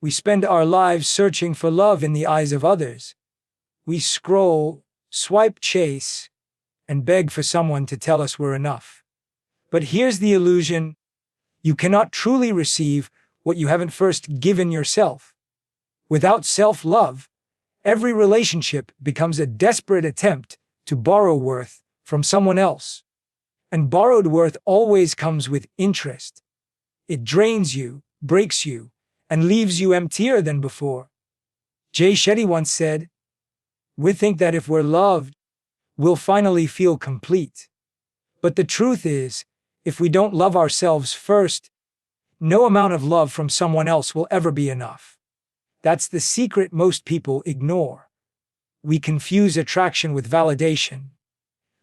We spend our lives searching for love in the eyes of others. We scroll, swipe, chase, and beg for someone to tell us we're enough. But here's the illusion: you cannot truly receive what you haven't first given yourself. Without self-love, every relationship becomes a desperate attempt to borrow worth from someone else. And borrowed worth always comes with interest. It drains you, breaks you, and leaves you emptier than before. Shetty once said, "We think that if we're loved, we'll finally feel complete. But the truth is, if we don't love ourselves first, no amount of love from someone else will ever be enough." That's the secret most people ignore. We confuse attraction with validation.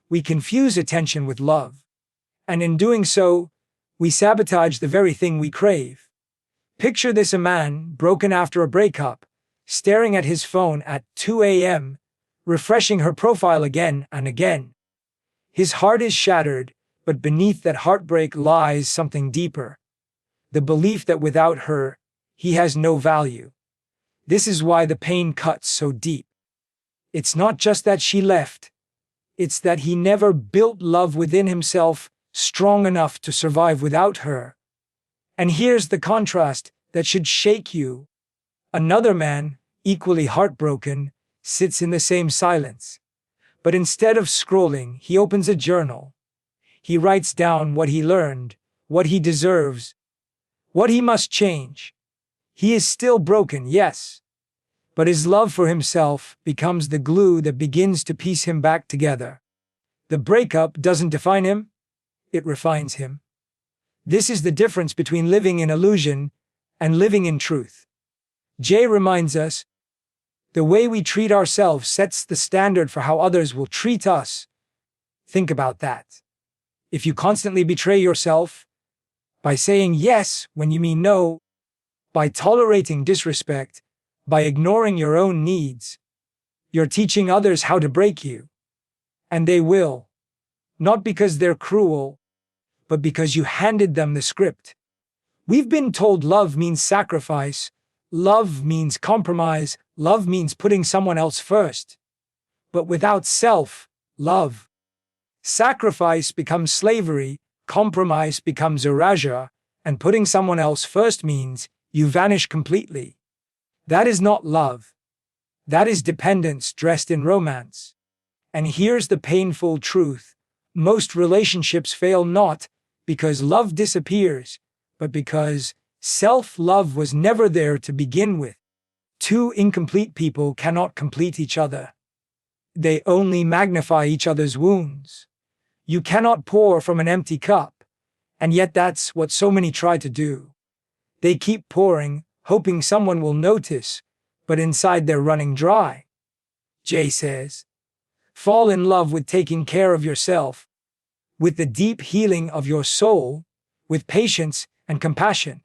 We confuse attention with love. And in doing so, we sabotage the very thing we crave. Picture this: a man, broken after a breakup, staring at his phone at 2 a.m., refreshing her profile again and again. His heart is shattered, but beneath that heartbreak lies something deeper: the belief that without her, he has no value. This is why the pain cuts so deep. It's not just that she left. It's that he never built love within himself strong enough to survive without her. And here's the contrast that should shake you. Another man, equally heartbroken, sits in the same silence. But instead of scrolling, he opens a journal. He writes down what he learned, what he deserves, what he must change. He is still broken, yes, but his love for himself becomes the glue that begins to piece him back together. The breakup doesn't define him, it refines him. This is the difference between living in illusion and living in truth. Jay reminds us, the way we treat ourselves sets the standard for how others will treat us. Think about that. If you constantly betray yourself by saying yes when you mean no, by tolerating disrespect, by ignoring your own needs, you're teaching others how to break you. And they will. Not because they're cruel, but because you handed them the script. We've been told love means sacrifice, love means compromise, love means putting someone else first. But without self-love, sacrifice becomes slavery, compromise becomes erasure, and putting someone else first means you vanish completely. That is not love. That is dependence dressed in romance. And here's the painful truth: most relationships fail not because love disappears, but because self-love was never there to begin with. Two incomplete people cannot complete each other. They only magnify each other's wounds. You cannot pour from an empty cup, and yet that's what so many try to do. They keep pouring, hoping someone will notice, but inside they're running dry. Jay says, fall in love with taking care of yourself, with the deep healing of your soul, with patience and compassion,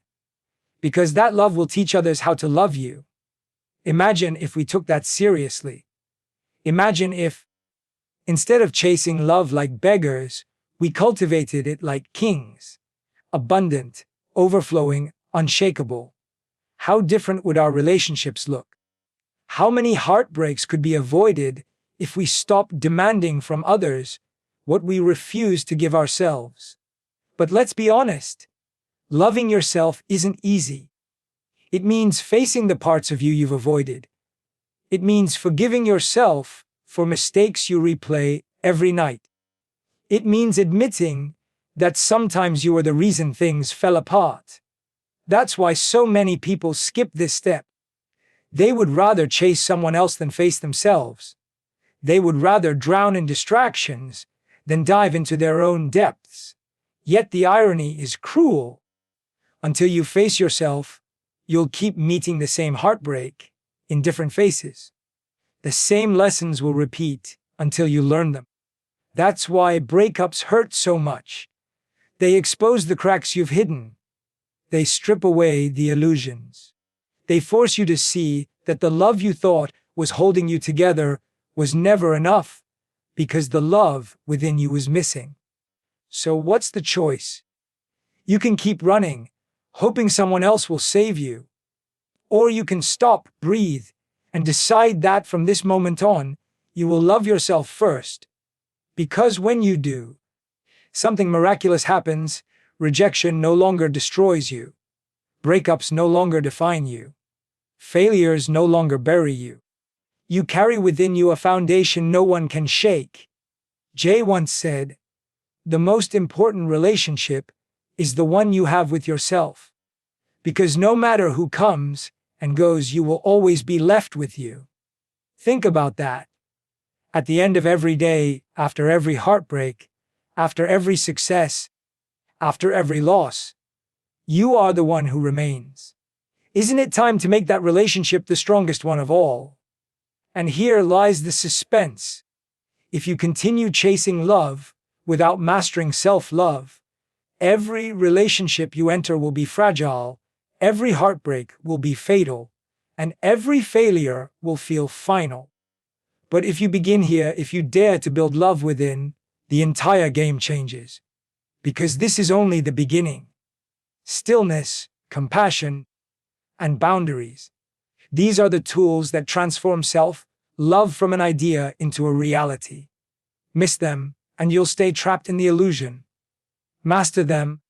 because that love will teach others how to love you. Imagine if we took that seriously. Imagine if, instead of chasing love like beggars, we cultivated it like kings, abundant, overflowing, unshakable. How different would our relationships look? How many heartbreaks could be avoided if we stopped demanding from others what we refuse to give ourselves? But let's be honest, loving yourself isn't easy. It means facing the parts of you you've avoided. It means forgiving yourself for mistakes you replay every night. It means admitting that sometimes you were the reason things fell apart. That's why so many people skip this step. They would rather chase someone else than face themselves. They would rather drown in distractions than dive into their own depths. Yet the irony is cruel. Until you face yourself, you'll keep meeting the same heartbreak in different faces. The same lessons will repeat until you learn them. That's why breakups hurt so much. They expose the cracks you've hidden. They strip away the illusions. They force you to see that the love you thought was holding you together was never enough, because the love within you was missing. So what's the choice? You can keep running, hoping someone else will save you, Or you can stop, breathe, and decide that from this moment on, you will love yourself first. Because when you do, something miraculous happens. Rejection no longer destroys you. Breakups no longer define you. Failures no longer bury you. You carry within you a foundation no one can shake. Jay once said, "The most important relationship is the one you have with yourself. Because no matter who comes and goes, you will always be left with you." Think about that. At the end of every day, after every heartbreak, after every success, after every loss, you are the one who remains. Isn't it time to make that relationship the strongest one of all? And here lies the suspense. If you continue chasing love without mastering self-love, every relationship you enter will be fragile, every heartbreak will be fatal, and every failure will feel final. But if you begin here, if you dare to build love within, the entire game changes. Because this is only the beginning. Stillness, compassion, and boundaries. These are the tools that transform self-love from an idea into a reality. Miss them, and you'll stay trapped in the illusion. Master them,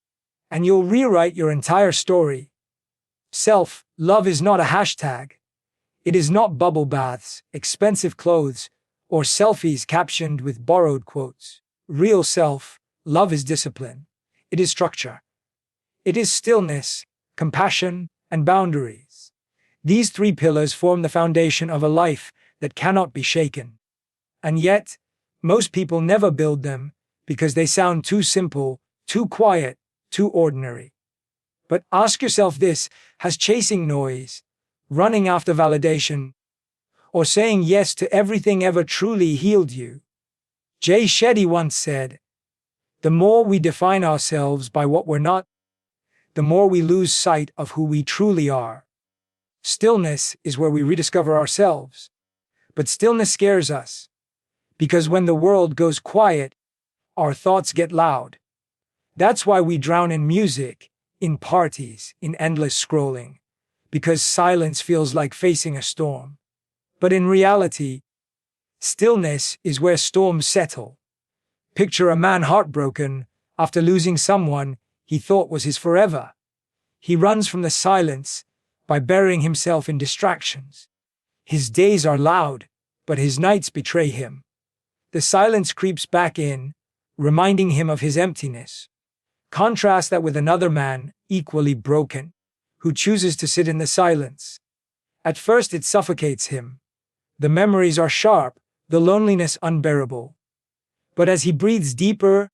and you'll rewrite your entire story. Self-love is not a hashtag. It is not bubble baths, expensive clothes, or selfies captioned with borrowed quotes. Real self-love is discipline. It is structure. It is stillness, compassion, and boundaries. These three pillars form the foundation of a life that cannot be shaken. And yet, most people never build them because they sound too simple, too quiet, too ordinary. But ask yourself this: has chasing noise, running after validation, or saying yes to everything ever truly healed you? Shetty once said, "The more we define ourselves by what we're not, the more we lose sight of who we truly are." Stillness is where we rediscover ourselves. But stillness scares us, because when the world goes quiet, our thoughts get loud. That's why we drown in music, in parties, in endless scrolling, because silence feels like facing a storm. But in reality, stillness is where storms settle. Picture a man heartbroken after losing someone he thought was his forever. He runs from the silence by burying himself in distractions. His days are loud, but his nights betray him. The silence creeps back in, reminding him of his emptiness. Contrast that with another man, equally broken, who chooses to sit in the silence. At first it suffocates him. The memories are sharp, the loneliness unbearable. But as he breathes deeper,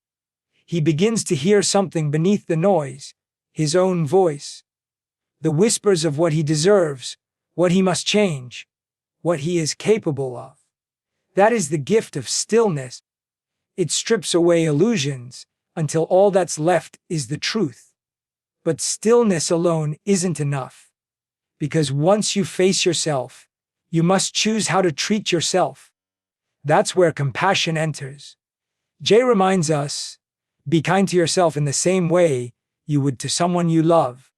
he begins to hear something beneath the noise, his own voice. The whispers of what he deserves, what he must change, what he is capable of. That is the gift of stillness. It strips away illusions until all that's left is the truth. But stillness alone isn't enough. Because once you face yourself, you must choose how to treat yourself. That's where compassion enters. Jay reminds us, be kind to yourself in the same way you would to someone you love.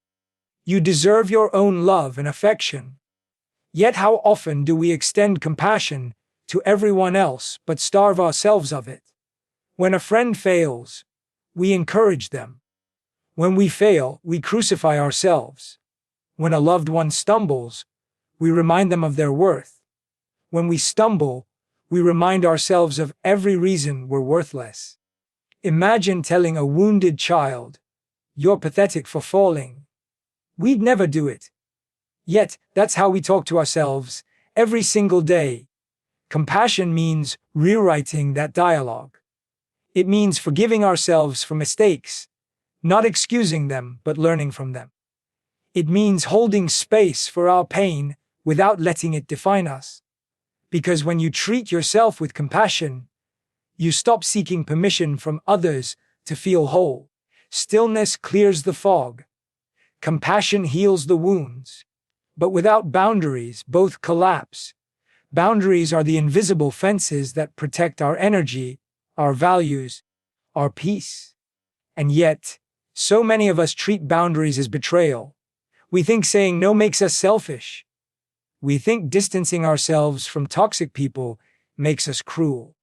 You deserve your own love and affection. Yet how often do we extend compassion to everyone else but starve ourselves of it? When a friend fails, we encourage them. When we fail, we crucify ourselves. When a loved one stumbles, we remind them of their worth. When we stumble, we remind ourselves of every reason we're worthless. Imagine telling a wounded child, "You're pathetic for falling." We'd never do it. Yet, that's how we talk to ourselves, every single day. Compassion means rewriting that dialogue. It means forgiving ourselves for mistakes, not excusing them, but learning from them. It means holding space for our pain without letting it define us. Because when you treat yourself with compassion, you stop seeking permission from others to feel whole. Stillness clears the fog. Compassion heals the wounds. But without boundaries, both collapse. Boundaries are the invisible fences that protect our energy, our values, our peace. And yet, so many of us treat boundaries as betrayal. We think saying no makes us selfish. We think distancing ourselves from toxic people makes us cruel.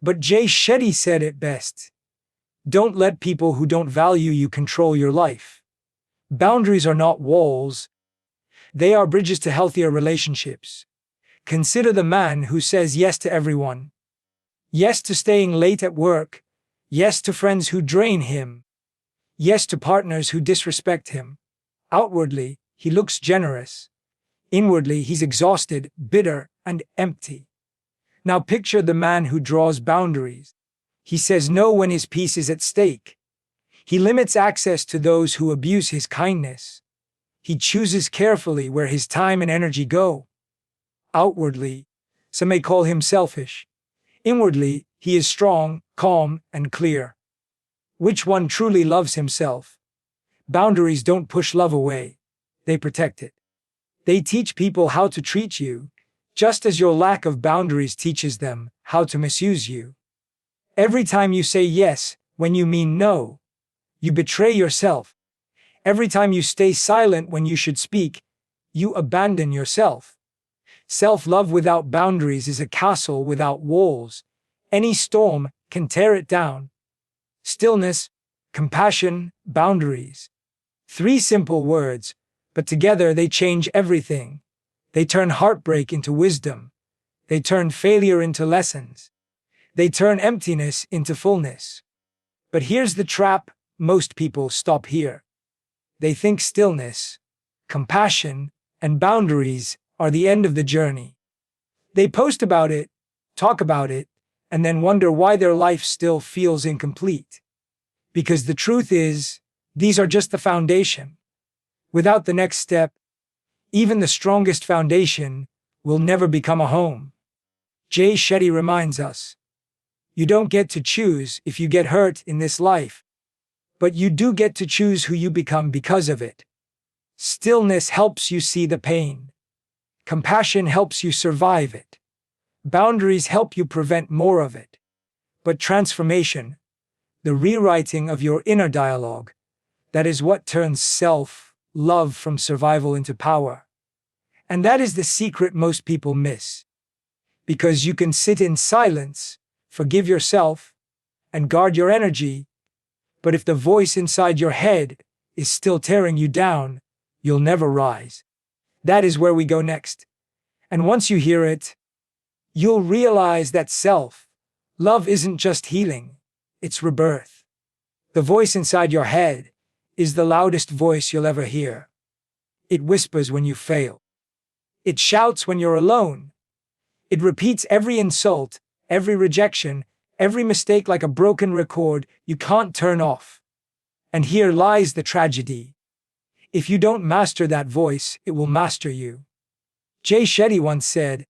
But Shetty said it best. Don't let people who don't value you control your life. Boundaries are not walls. They are bridges to healthier relationships. Consider the man who says yes to everyone. Yes to staying late at work. Yes to friends who drain him. Yes to partners who disrespect him. Outwardly, he looks generous. Inwardly, he's exhausted, bitter, and empty. Now picture the man who draws boundaries. He says no when his peace is at stake. He limits access to those who abuse his kindness. He chooses carefully where his time and energy go. Outwardly, some may call him selfish. Inwardly, he is strong, calm, and clear. Which one truly loves himself? Boundaries don't push love away. They protect it. They teach people how to treat you, just as your lack of boundaries teaches them how to misuse you. Every time you say yes when you mean no, you betray yourself. Every time you stay silent when you should speak, you abandon yourself. Self-love without boundaries is a castle without walls. Any storm can tear it down. Stillness, compassion, boundaries. 3 simple words, but together they change everything. They turn heartbreak into wisdom. They turn failure into lessons. They turn emptiness into fullness. But here's the trap: most people stop here. They think stillness, compassion, and boundaries are the end of the journey. They post about it, talk about it, and then wonder why their life still feels incomplete. Because the truth is, these are just the foundation. Without the next step, even the strongest foundation will never become a home. Shetty reminds us, you don't get to choose if you get hurt in this life, but you do get to choose who you become because of it. Stillness helps you see the pain. Compassion helps you survive it. Boundaries help you prevent more of it. But transformation, the rewriting of your inner dialogue, that is what turns self-love from survival into power. And that is the secret most people miss. Because you can sit in silence, forgive yourself, and guard your energy, but if the voice inside your head is still tearing you down, you'll never rise. That is where we go next. And once you hear it, you'll realize that self-love isn't just healing, it's rebirth. The voice inside your head is the loudest voice you'll ever hear. It whispers when you fail. It shouts when you're alone. It repeats every insult, every rejection, every mistake like a broken record you can't turn off. And here lies the tragedy. If you don't master that voice, it will master you. Shetty once said,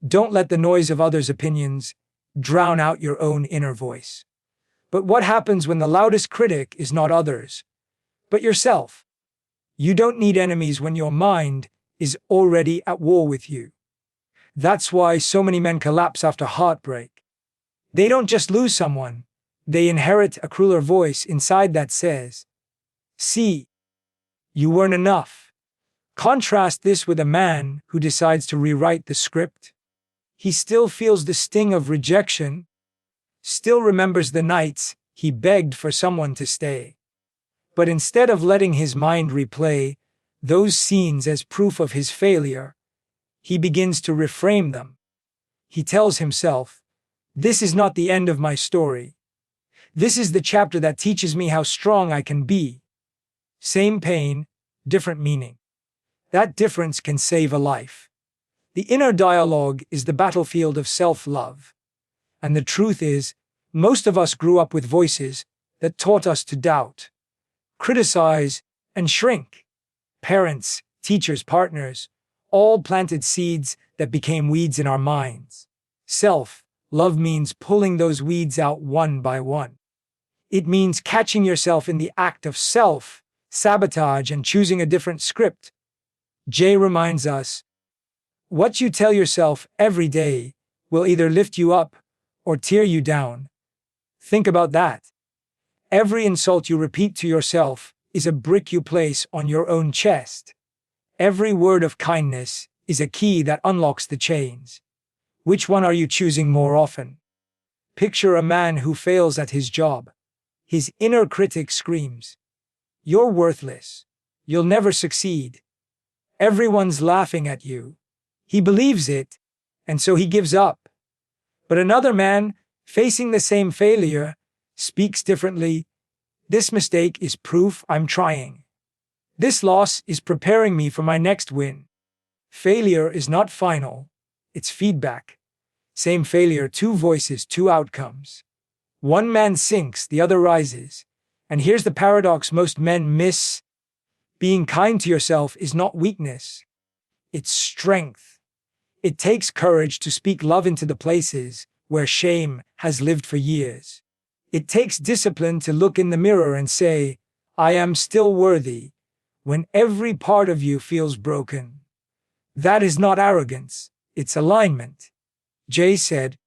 "Don't let the noise of others' opinions drown out your own inner voice." But what happens when the loudest critic is not others, but yourself? You don't need enemies when your mind is already at war with you. That's why so many men collapse after heartbreak. They don't just lose someone, they inherit a crueler voice inside that says, "See, you weren't enough." Contrast this with a man who decides to rewrite the script. He still feels the sting of rejection, still remembers the nights he begged for someone to stay. But instead of letting his mind replay those scenes as proof of his failure, he begins to reframe them. He tells himself, "This is not the end of my story. This is the chapter that teaches me how strong I can be." Same pain, different meaning. That difference can save a life. The inner dialogue is the battlefield of self-love. And the truth is, most of us grew up with voices that taught us to doubt, criticize, and shrink. Parents, teachers, partners, all planted seeds that became weeds in our minds. Self-love means pulling those weeds out one by one. It means catching yourself in the act of self-sabotage and choosing a different script. Jay reminds us, what you tell yourself every day will either lift you up or tear you down. Think about that. Every insult you repeat to yourself is a brick you place on your own chest. Every word of kindness is a key that unlocks the chains. Which one are you choosing more often? Picture a man who fails at his job. His inner critic screams, "You're worthless. You'll never succeed. Everyone's laughing at you." He believes it, and so he gives up. But another man, facing the same failure, speaks differently. "This mistake is proof I'm trying. This loss is preparing me for my next win." Failure is not final, it's feedback. Same failure, two voices, two outcomes. One man sinks, the other rises. And here's the paradox most men miss. Being kind to yourself is not weakness, it's strength. It takes courage to speak love into the places where shame has lived for years. It takes discipline to look in the mirror and say, "I am still worthy," when every part of you feels broken. That is not arrogance, it's alignment. Jay said,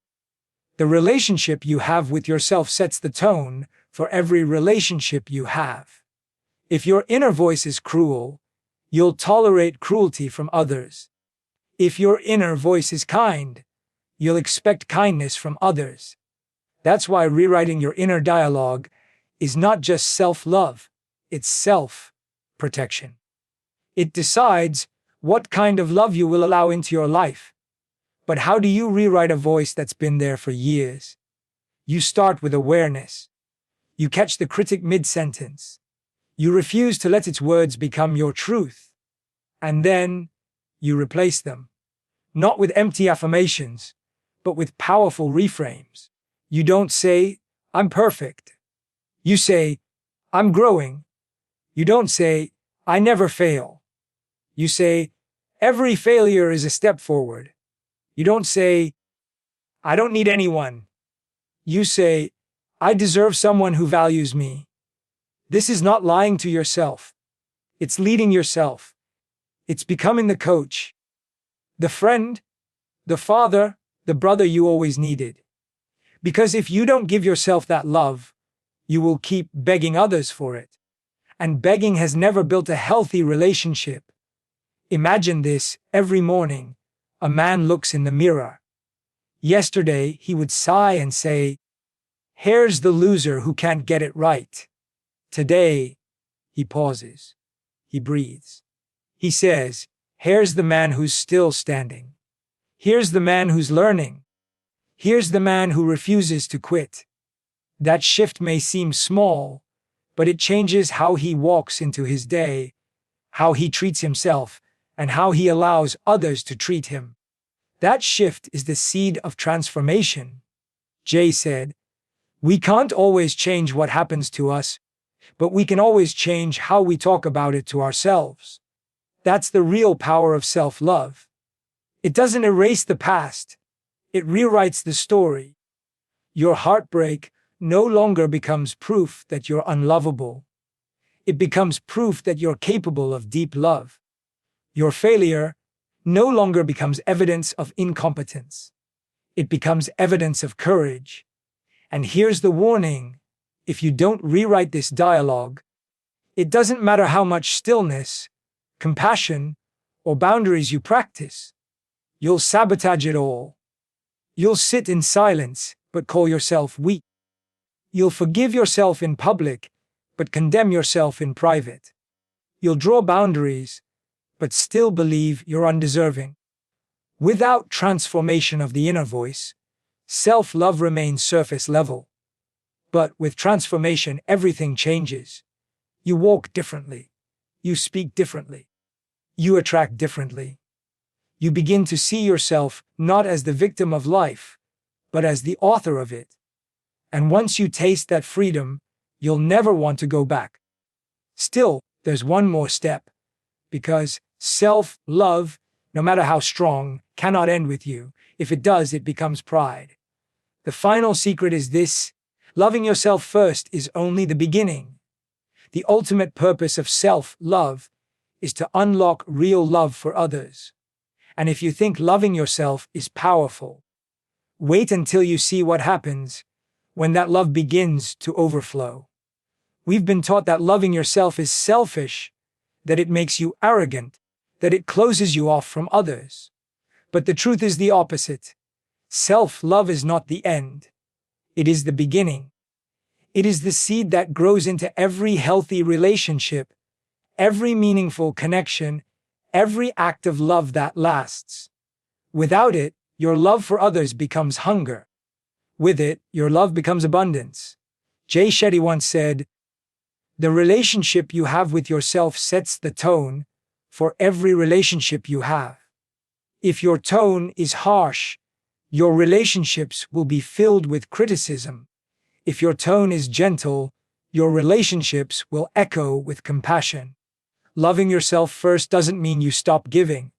"The relationship you have with yourself sets the tone for every relationship you have." If your inner voice is cruel, you'll tolerate cruelty from others. If your inner voice is kind, you'll expect kindness from others. That's why rewriting your inner dialogue is not just self-love, it's self-protection. It decides what kind of love you will allow into your life. But how do you rewrite a voice that's been there for years? You start with awareness. You catch the critic mid-sentence. You refuse to let its words become your truth. And then you replace them. Not with empty affirmations, but with powerful reframes. You don't say, "I'm perfect." You say, "I'm growing." You don't say, "I never fail." You say, "Every failure is a step forward." You don't say, "I don't need anyone." You say, "I deserve someone who values me." This is not lying to yourself. It's leading yourself. It's becoming the coach, the friend, the father, the brother you always needed. Because if you don't give yourself that love, you will keep begging others for it. And begging has never built a healthy relationship. Imagine this: every morning, a man looks in the mirror. Yesterday, he would sigh and say, "Here's the loser who can't get it right." Today, he pauses. He breathes. He says, "Here's the man who's still standing. Here's the man who's learning. Here's the man who refuses to quit." That shift may seem small, but it changes how he walks into his day, how he treats himself, and how he allows others to treat him. That shift is the seed of transformation. Jay said, "We can't always change what happens to us, but we can always change how we talk about it to ourselves." That's the real power of self-love. It doesn't erase the past, it rewrites the story. Your heartbreak no longer becomes proof that you're unlovable. It becomes proof that you're capable of deep love. Your failure no longer becomes evidence of incompetence. It becomes evidence of courage. And here's the warning: if you don't rewrite this dialogue, it doesn't matter how much stillness, compassion, or boundaries you practice, you'll sabotage it all. You'll sit in silence, but call yourself weak. You'll forgive yourself in public, but condemn yourself in private. You'll draw boundaries, but still believe you're undeserving. Without transformation of the inner voice, self-love remains surface level. But with transformation, everything changes. You walk differently. You speak differently. You attract differently. You begin to see yourself not as the victim of life, but as the author of it. And once you taste that freedom, you'll never want to go back. Still, there's one more step. Because self-love, no matter how strong, cannot end with you. If it does, it becomes pride. The final secret is this: loving yourself first is only the beginning. The ultimate purpose of self-love is to unlock real love for others. And if you think loving yourself is powerful, wait until you see what happens when that love begins to overflow. We've been taught that loving yourself is selfish, that it makes you arrogant, that it closes you off from others. But the truth is the opposite. Self-love is not the end. It is the beginning. It is the seed that grows into every healthy relationship, every meaningful connection, every act of love that lasts. Without it, your love for others becomes hunger. With it, your love becomes abundance. Shetty once said, "The relationship you have with yourself sets the tone for every relationship you have. If your tone is harsh, your relationships will be filled with criticism. If your tone is gentle, your relationships will echo with compassion." Loving yourself first doesn't mean you stop giving.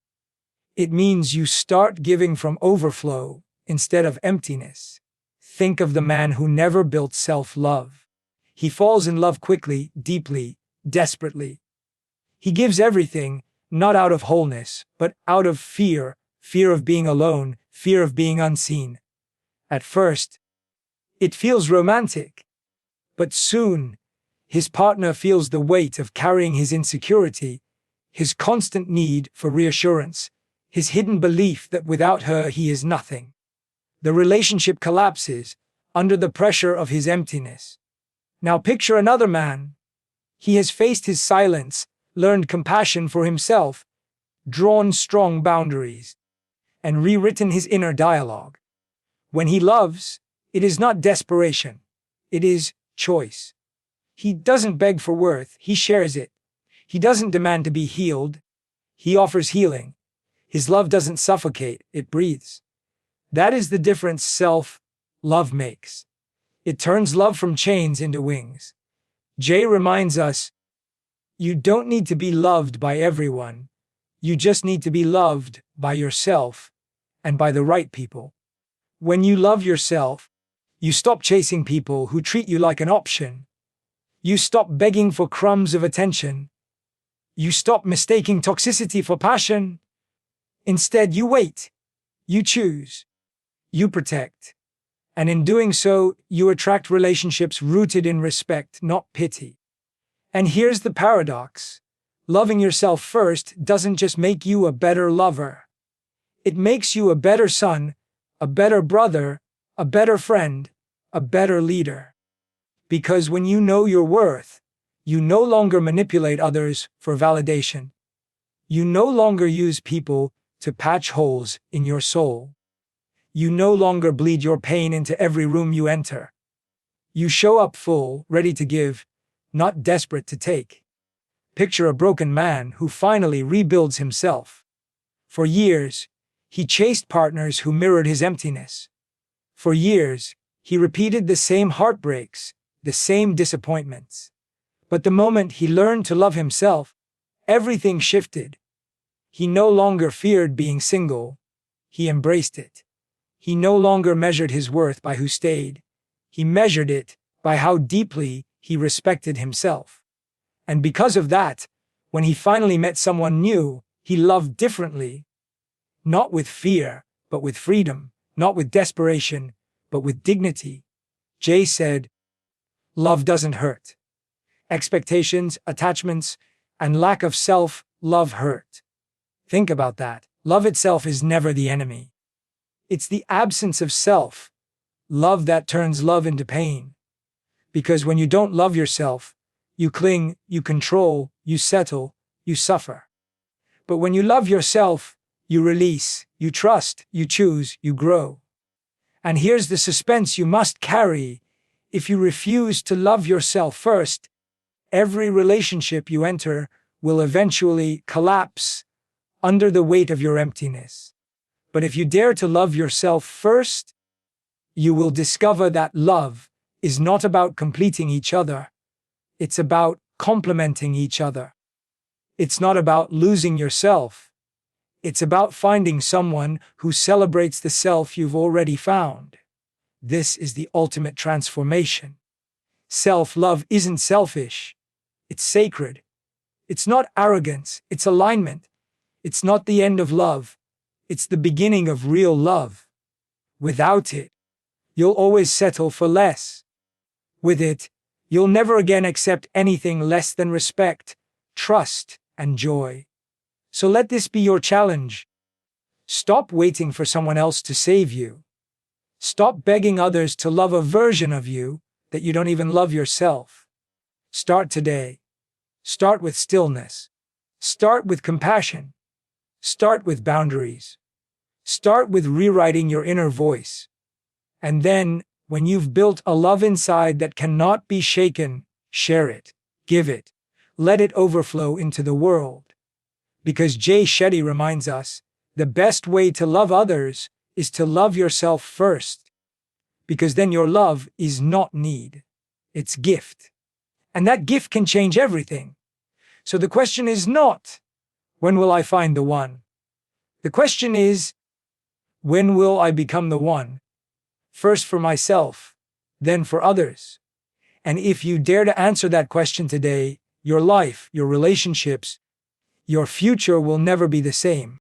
It means you start giving from overflow instead of emptiness. Think of the man who never built self-love. He falls in love quickly, deeply, desperately. He gives everything, not out of wholeness, but out of fear, fear of being alone, fear of being unseen. At first, it feels romantic. But soon, his partner feels the weight of carrying his insecurity, his constant need for reassurance, his hidden belief that without her he is nothing. The relationship collapses under the pressure of his emptiness. Now picture another man. He has faced his silence, learned compassion for himself, drawn strong boundaries, and rewritten his inner dialogue. When he loves, it is not desperation, it is choice. He doesn't beg for worth, he shares it. He doesn't demand to be healed, he offers healing. His love doesn't suffocate, it breathes. That is the difference self-love makes. It turns love from chains into wings. Jay reminds us, you don't need to be loved by everyone. You just need to be loved by yourself and by the right people. When you love yourself, you stop chasing people who treat you like an option. You stop begging for crumbs of attention. You stop mistaking toxicity for passion. Instead, you wait. You choose. You protect. And in doing so, you attract relationships rooted in respect, not pity. And here's the paradox. Loving yourself first doesn't just make you a better lover. It makes you a better son, a better brother, a better friend, a better leader. Because when you know your worth, you no longer manipulate others for validation. You no longer use people to patch holes in your soul. You no longer bleed your pain into every room you enter. You show up full, ready to give, not desperate to take. Picture a broken man who finally rebuilds himself. For years, he chased partners who mirrored his emptiness. For years, he repeated the same heartbreaks, the same disappointments. But the moment he learned to love himself, everything shifted. He no longer feared being single. He embraced it. He no longer measured his worth by who stayed. He measured it by how deeply he respected himself. And because of that, when he finally met someone new, he loved differently. Not with fear, but with freedom. Not with desperation, but with dignity. Jay said, "Love doesn't hurt. Expectations, attachments, and lack of self-love hurt." Think about that. Love itself is never the enemy. It's the absence of self-love that turns love into pain. Because when you don't love yourself, you cling, you control, you settle, you suffer. But when you love yourself, you release, you trust, you choose, you grow. And here's the suspense you must carry. If you refuse to love yourself first, every relationship you enter will eventually collapse under the weight of your emptiness. But if you dare to love yourself first, you will discover that love is not about completing each other. It's about complementing each other. It's not about losing yourself. It's about finding someone who celebrates the self you've already found. This is the ultimate transformation. Self-love isn't selfish. It's sacred. It's not arrogance. It's alignment. It's not the end of love. It's the beginning of real love. Without it, you'll always settle for less. With it, You'll never again accept anything less than respect, trust, and joy. So let this be your challenge. Stop waiting for someone else to save you. Stop begging others to love a version of you that you don't even love yourself. Start today. Start with stillness. Start with compassion. Start with boundaries. Start with rewriting your inner voice. And then, when you've built a love inside that cannot be shaken, share it, give it, let it overflow into the world. Because Shetty reminds us, the best way to love others is to love yourself first. Because then your love is not need, it's gift. And that gift can change everything. So the question is not, when will I find the one? The question is, when will I become the one? First for myself, then for others. And if you dare to answer that question today, your life, your relationships, your future will never be the same.